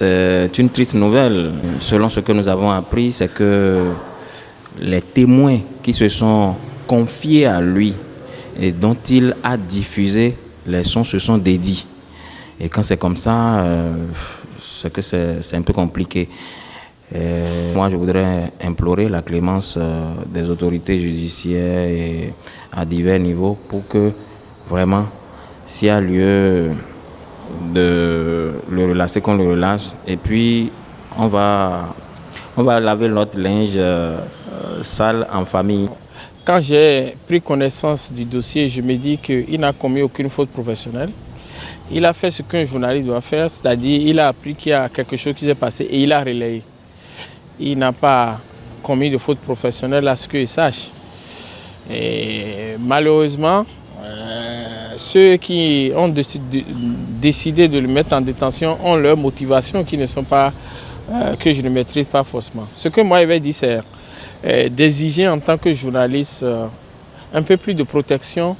C'est une triste nouvelle. Selon ce que nous avons appris, c'est que les témoins qui se sont confiés à lui et dont il a diffusé les sons se sont dédits. Et quand c'est comme ça, c'est un peu compliqué. Moi, je voudrais implorer la clémence des autorités judiciaires et à divers niveaux pour que vraiment, s'il y a lieu de le relâcher, qu'on le relâche. Et puis, on va laver notre linge sale en famille. Quand j'ai pris connaissance du dossier, je me dis qu'il n'a commis aucune faute professionnelle. Il a fait ce qu'un journaliste doit faire, c'est-à-dire il a appris qu'il y a quelque chose qui s'est passé et il a relayé. Il n'a pas commis de faute professionnelle à ce qu'il sache. Et malheureusement, ceux qui ont décidé de le mettre en détention ont leurs motivations qui ne sont pas, que je ne maîtrise pas forcément. Ce que moi je vais dire, c'est d'exiger en tant que journaliste un peu plus de protection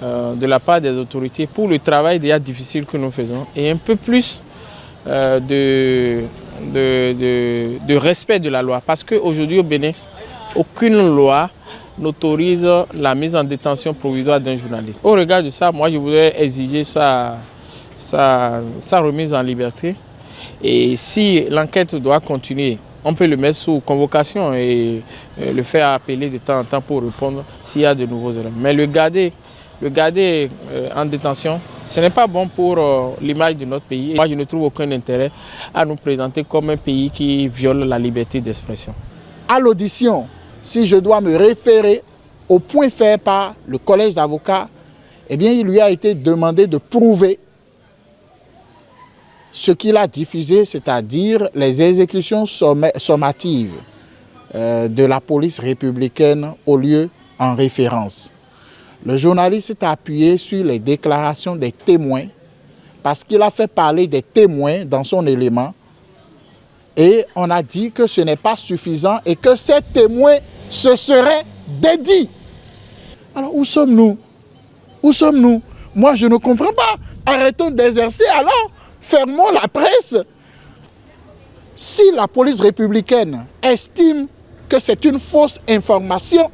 de la part des autorités pour le travail déjà difficile que nous faisons et un peu plus de respect de la loi. Parce qu'aujourd'hui au Bénin, aucune loi n'autorise la mise en détention provisoire d'un journaliste. Au regard de ça, moi je voudrais exiger sa remise en liberté. Et si l'enquête doit continuer, on peut le mettre sous convocation et le faire appeler de temps en temps pour répondre s'il y a de nouveaux éléments. Mais le garder en détention, ce n'est pas bon pour l'image de notre pays. Moi, je ne trouve aucun intérêt à nous présenter comme un pays qui viole la liberté d'expression. À l'audition, si je dois me référer au point fait par le collège d'avocats, eh bien, il lui a été demandé de prouver ce qu'il a diffusé, c'est-à-dire les exécutions sommatives de la police républicaine au lieu en référence. Le journaliste s'est appuyé sur les déclarations des témoins parce qu'il a fait parler des témoins dans son élément et on a dit que ce n'est pas suffisant et que ces témoins se seraient dédits. Alors où sommes-nous? Où sommes-nous? Moi je ne comprends pas. Arrêtons d'exercer alors. Fermons la presse. Si la police républicaine estime que c'est une fausse information,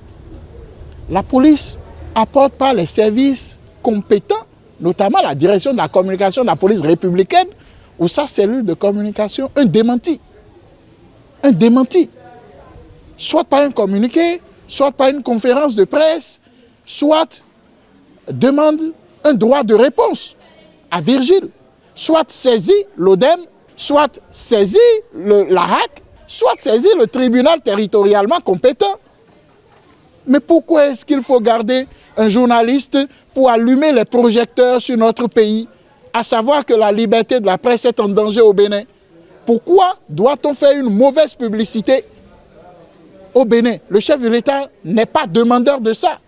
la police apporte par les services compétents, notamment la direction de la communication de la police républicaine ou sa cellule de communication, un démenti. Un démenti. Soit par un communiqué, soit par une conférence de presse, soit demande un droit de réponse à Virgile. Soit saisit l'ODEM, soit saisit la HAC, soit saisit le tribunal territorialement compétent. Mais pourquoi est-ce qu'il faut garder un journaliste pour allumer les projecteurs sur notre pays, à savoir que la liberté de la presse est en danger au Bénin? Pourquoi doit-on faire une mauvaise publicité au Bénin? Le chef de l'État n'est pas demandeur de ça.